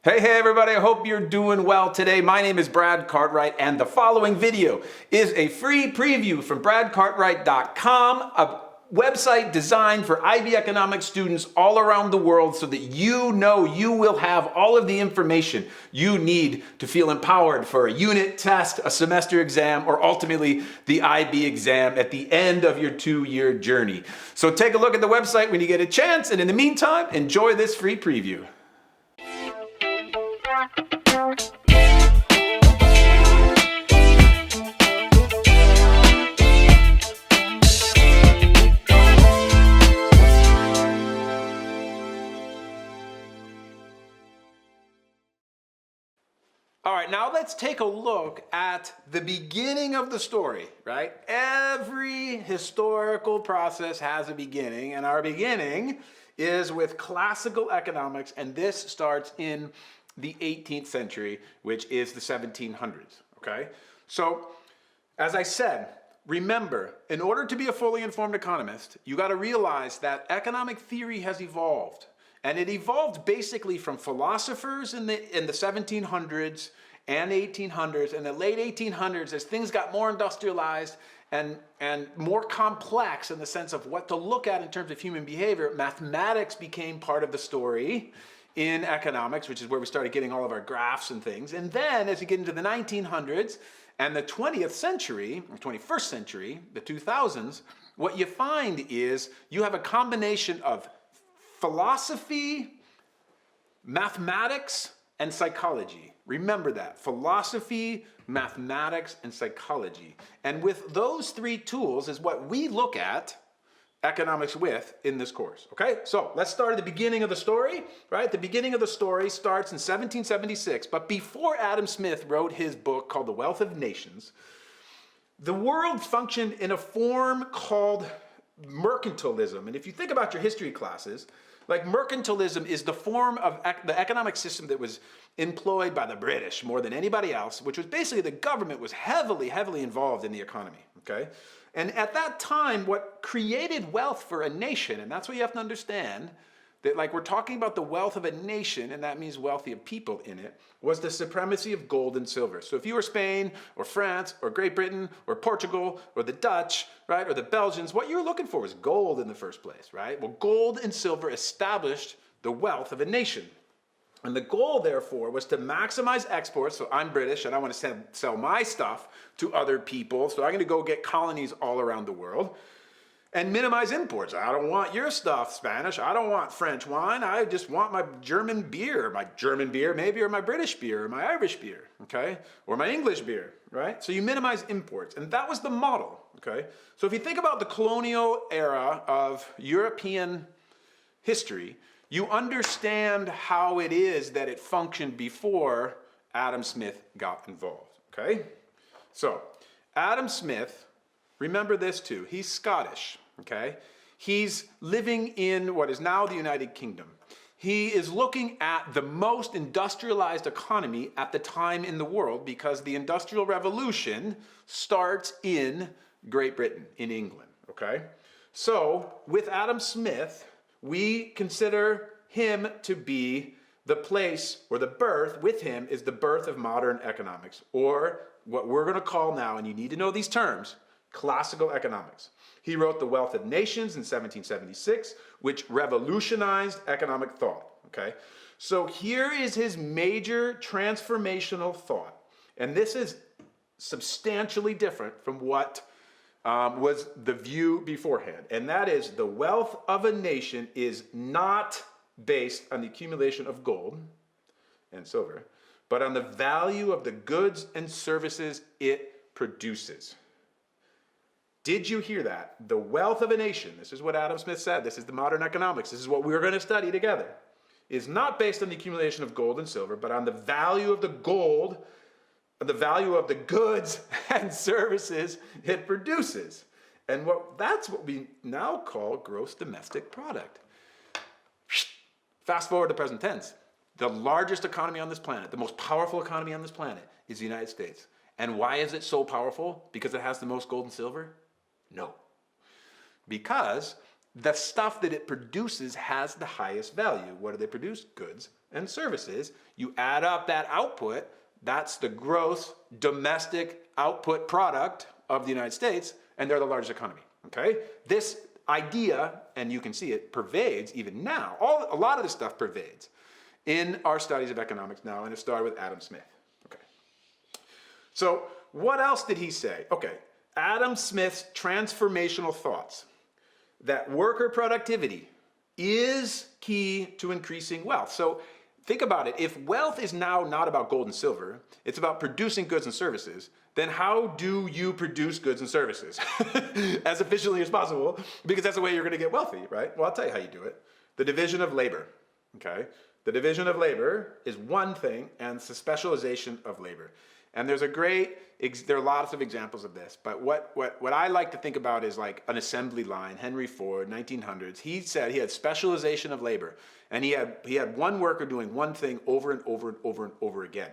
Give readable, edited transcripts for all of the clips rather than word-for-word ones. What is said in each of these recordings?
Hey everybody, I hope you're doing well today. My name is Brad Cartwright and the following video is a free preview from bradcartwright.com, a website designed for IB economics students all around the world so that you know you will have all of the information you need to feel empowered for a unit test, a semester exam, or ultimately the IB exam at the end of your 2-year journey. So take a look at the website when you get a chance, and in the meantime, enjoy this free preview. All right, now let's take a look at the beginning of the story, right? Every historical process has a beginning, and our beginning is with classical economics, and this starts in the 18th century, which is the 1700s, okay? So, as I said, remember, in order to be a fully informed economist, you got to realize that economic theory has evolved. And it evolved basically from philosophers in the 1700s and 1800s and the late 1800s as things got more industrialized and more complex in the sense of what to look at in terms of human behavior. Mathematics became part of the story in economics, which is where we started getting all of our graphs and things. And then as you get into the 1900s and the 20th century, or 21st century, the 2000s, what you find is you have a combination of philosophy, mathematics, and psychology. Remember that. Philosophy, mathematics, and psychology. And with those three tools is what we look at economics with in this course. Okay? So let's start at the beginning of the story, right? The beginning of the story starts in 1776, but before Adam Smith wrote his book called The Wealth of Nations, the world functioned in a form called mercantilism. And if you think about your history classes, like mercantilism is the form of the economic system that was employed by the British more than anybody else, which was basically the government was heavily involved in the economy, okay? And at that time, what created wealth for a nation, and that's what you have to understand, that like we're talking about the wealth of a nation, and that means wealthy of people in it, was the supremacy of gold and silver. So if you were Spain or France or Great Britain or Portugal or the Dutch, right, or the Belgians, what you were looking for was gold in the first place, right? Well, gold and silver established the wealth of a nation. And the goal, therefore, was to maximize exports. So I'm British and I want to sell my stuff to other people. So I'm going to go get colonies all around the world. And minimize imports. I don't want your stuff, Spanish. I don't want French wine. I just want my German beer maybe, or my British beer, or my Irish beer, okay? Or my English beer, right? So you minimize imports, and that was the model, okay? So if you think about the colonial era of European history, you understand how it is that it functioned before Adam Smith got involved, okay? So Adam Smith, remember this too, he's Scottish, okay? He's living in what is now the United Kingdom. He is looking at the most industrialized economy at the time in the world because the Industrial Revolution starts in Great Britain, in England, okay? So with Adam Smith, we consider him to be the place, or the birth, with him is the birth of modern economics, or what we're going to call now, and you need to know these terms, classical economics. He wrote The Wealth of Nations in 1776, which revolutionized economic thought, okay? So here is his major transformational thought, and this is substantially different from what was the view beforehand, and that is the wealth of a nation is not based on the accumulation of gold and silver, but on the value of the goods and services it produces. Did you hear that? The wealth of a nation, this is what Adam Smith said, this is the modern economics, this is what we're going to study together, is not based on the accumulation of gold and silver, but on the value of the gold, the value of the goods and services it produces. And that's what we now call gross domestic product. Fast forward to present tense. The largest economy on this planet, the most powerful economy on this planet is the United States. And why is it so powerful? Because it has the most gold and silver? No. Because the stuff that it produces has the highest value. What do they produce? Goods and services. You add up that output, that's the gross domestic output product of the United States, and they're the largest economy, okay? This idea, and you can see it, pervades even now. A lot of this stuff pervades in our studies of economics now, and it started with Adam Smith, okay? So what else did he say? Okay, Adam Smith's transformational thoughts that worker productivity is key to increasing wealth. So think about it. If wealth is now not about gold and silver, it's about producing goods and services, then how do you produce goods and services as efficiently as possible? Because that's the way you're going to get wealthy, right? Well, I'll tell you how you do it. The division of labor, okay? The division of labor is one thing, and it's the specialization of labor. And there are lots of examples of this, but what I like to think about is like an assembly line. Henry Ford, 1900s, he said he had specialization of labor, and he had one worker doing one thing over and over and over and over again.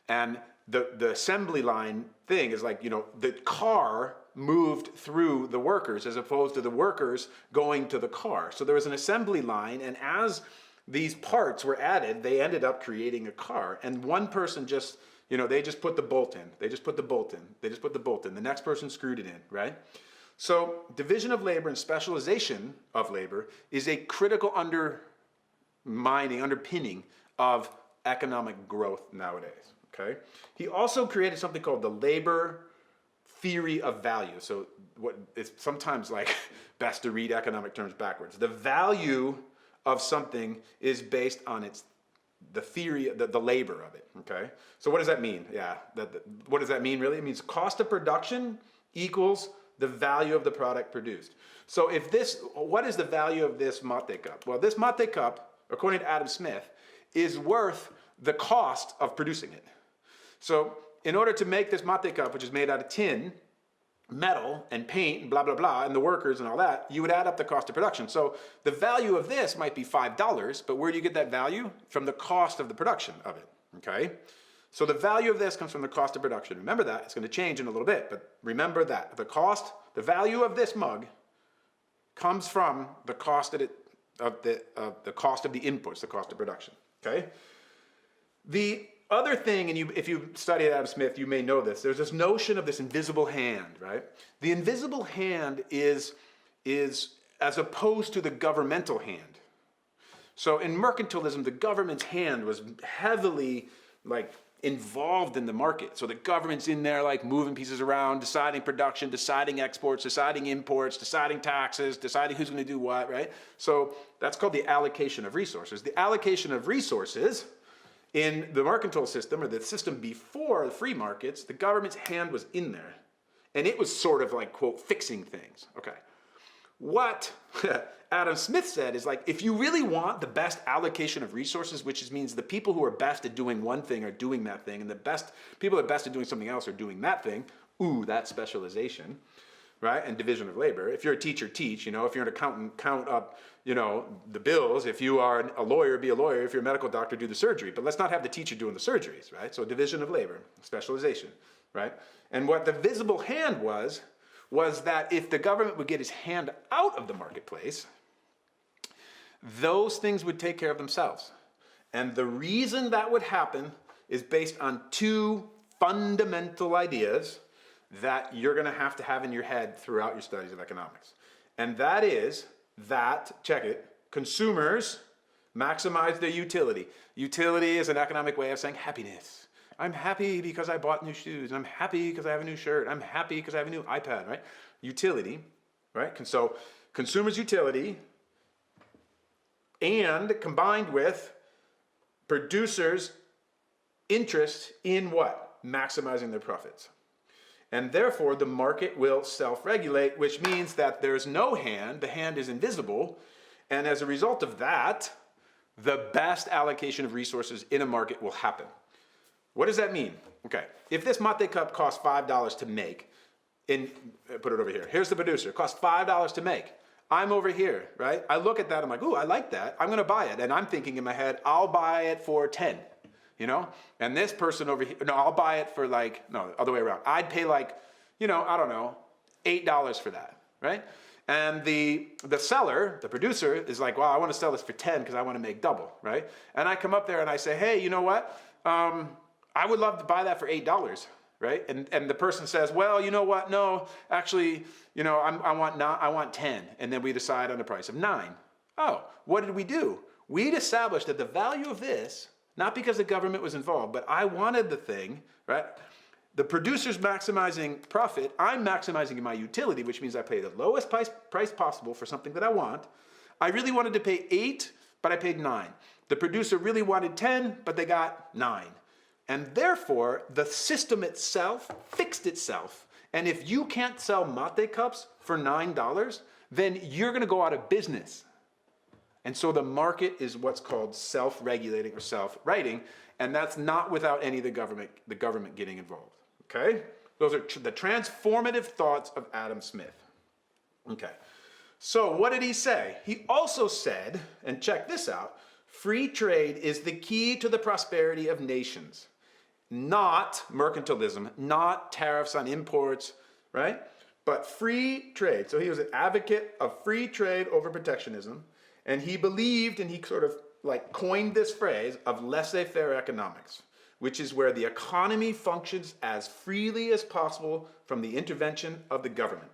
And the assembly line thing is like, the car moved through the workers as opposed to the workers going to the car. So there was an assembly line, and as these parts were added, they ended up creating a car. And one person just, they just put the bolt in. They just put the bolt in. They just put the bolt in. The next person screwed it in, right? So division of labor and specialization of labor is a critical underpinning of economic growth nowadays, okay? He also created something called the labor theory of value. So it's sometimes like best to read economic terms backwards. The value of something is based on the theory, the labor of it, okay? So what does that mean? Yeah, what does that mean really? It means cost of production equals the value of the product produced. So what is the value of this mate cup? Well, this mate cup, according to Adam Smith, is worth the cost of producing it. So in order to make this mate cup, which is made out of tin, metal, and paint, and blah, blah, blah, and the workers and all that, you would add up the cost of production. So the value of this might be $5, but where do you get that value? From the cost of the production of it, okay? So the value of this comes from the cost of production. Remember that. It's going to change in a little bit, but remember that. The value of this mug comes from the cost of the cost of the inputs, the cost of production, okay? The other thing, and if you study Adam Smith, you may know this, there's this notion of this invisible hand, right? The invisible hand is as opposed to the governmental hand. So in mercantilism, the government's hand was heavily involved in the market. So the government's in there moving pieces around, deciding production, deciding exports, deciding imports, deciding taxes, deciding who's going to do what, right? So that's called the allocation of resources. The allocation of resources in the mercantile system, or the system before the free markets, the government's hand was in there. And it was sort of quote, fixing things. Okay. What Adam Smith said is if you really want the best allocation of resources, which means the people who are best at doing one thing are doing that thing, and the people that are best at doing something else are doing that thing, that specialization, right? And division of labor. If you're a teacher, teach, if you're an accountant, count up, the bills. If you are a lawyer, be a lawyer. If you're a medical doctor, do the surgery. But let's not have the teacher doing the surgeries, right? So division of labor, specialization, right? And what the visible hand was that if the government would get his hand out of the marketplace, those things would take care of themselves. And the reason that would happen is based on two fundamental ideas that you're going to have in your head throughout your studies of economics. And that is that, check it, consumers maximize their utility. Utility is an economic way of saying happiness. I'm happy because I bought new shoes. I'm happy because I have a new shirt. I'm happy because I have a new iPad, right? Utility, right? So consumers' utility and combined with producers' interest in what? Maximizing their profits. And therefore, the market will self-regulate, which means that there's no hand, the hand is invisible, and as a result of that, the best allocation of resources in a market will happen. What does that mean? Okay, if this mate cup costs $5 to make, put it over here, here's the producer, it costs $5 to make. I'm over here, right? I look at that, I'm like, ooh, I like that, I'm gonna buy it. And I'm thinking in my head, I'll buy it for 10. And this person over here, no, I'll buy it for other way around. I'd pay I don't know, $8 for that, right? And the seller, the producer, is like, well, I want to sell this for 10 because I want to make double, right? And I come up there and I say, hey, you know what? I would love to buy that for $8, right? And the person says, well, you know what? No, actually, you know, I want 10. And then we decide on the price of 9. Oh, what did we do? We'd established that the value of this, not because the government was involved, but I wanted the thing, right? The producer's maximizing profit, I'm maximizing my utility, which means I pay the lowest price possible for something that I want. I really wanted to pay 8, but I paid 9. The producer really wanted 10, but they got 9. And therefore, the system itself fixed itself. And if you can't sell mate cups for $9, then you're gonna go out of business. And so the market is what's called self-regulating or self-righting, and that's not without any of the government getting involved. Okay? Those are the transformative thoughts of Adam Smith. Okay. So what did he say? He also said, and check this out, free trade is the key to the prosperity of nations. Not mercantilism, not tariffs on imports, right? But free trade. So he was an advocate of free trade over protectionism, and he believed, and he sort of like coined this phrase of laissez-faire economics, which is where the economy functions as freely as possible from the intervention of the government.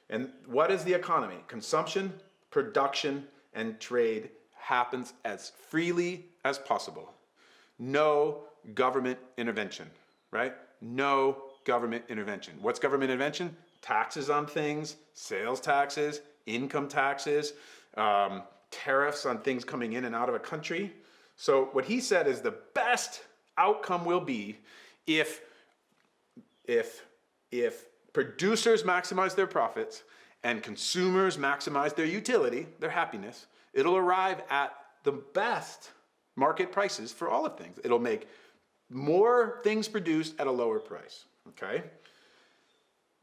And what is the economy? Consumption, production, and trade happens as freely as possible. No government intervention, right? No government intervention. What's government intervention? Taxes on things, sales taxes, income taxes, tariffs on things coming in and out of a country. So what he said is the best outcome will be if producers maximize their profits and consumers maximize their utility, their happiness, it'll arrive at the best market prices for all of things. It'll make more things produced at a lower price, okay?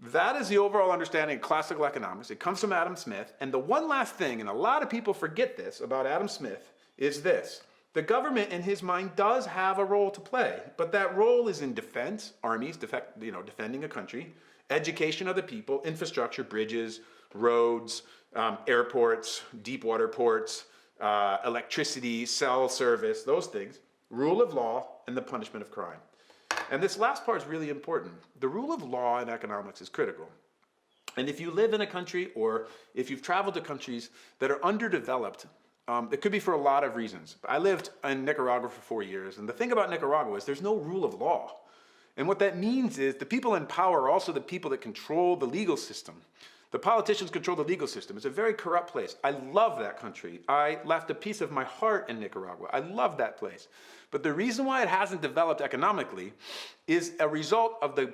That is the overall understanding of classical economics. It comes from Adam Smith. And the one last thing, and a lot of people forget this about Adam Smith, is this. The government, in his mind, does have a role to play, but that role is in defense, armies, defending a country, education of the people, infrastructure, bridges, roads, airports, deep water ports, electricity, cell service, those things, rule of law, and the punishment of crime. And this last part is really important. The rule of law in economics is critical. And if you live in a country, or if you've traveled to countries that are underdeveloped, it could be for a lot of reasons. I lived in Nicaragua for 4 years, and the thing about Nicaragua is there's no rule of law. And what that means is the people in power are also the people that control the legal system. The politicians control the legal system. It's a very corrupt place. I love that country. I left a piece of my heart in Nicaragua. I love that place. But the reason why it hasn't developed economically is a result of the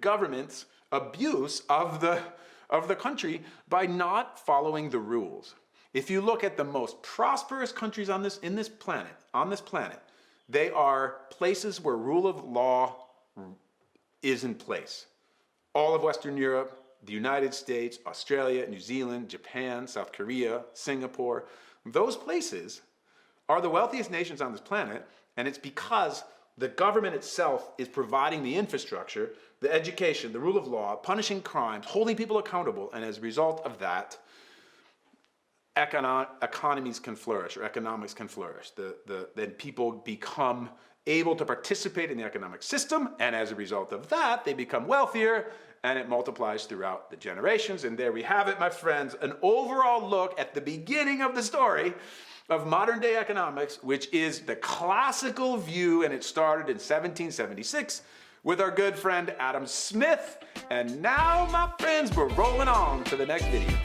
government's abuse of the country by not following the rules. If you look at the most prosperous countries on this planet, they are places where rule of law is in place. All of Western Europe, the United States, Australia, New Zealand, Japan, South Korea, Singapore, those places are the wealthiest nations on this planet, and it's because the government itself is providing the infrastructure, the education, the rule of law, punishing crimes, holding people accountable, and as a result of that, economies can flourish, or economics can flourish. Then people become able to participate in the economic system, and as a result of that, they become wealthier, and it multiplies throughout the generations. And there we have it, my friends, an overall look at the beginning of the story of modern day economics, which is the classical view, and it started in 1776 with our good friend Adam Smith. And now, my friends, we're rolling on to the next video.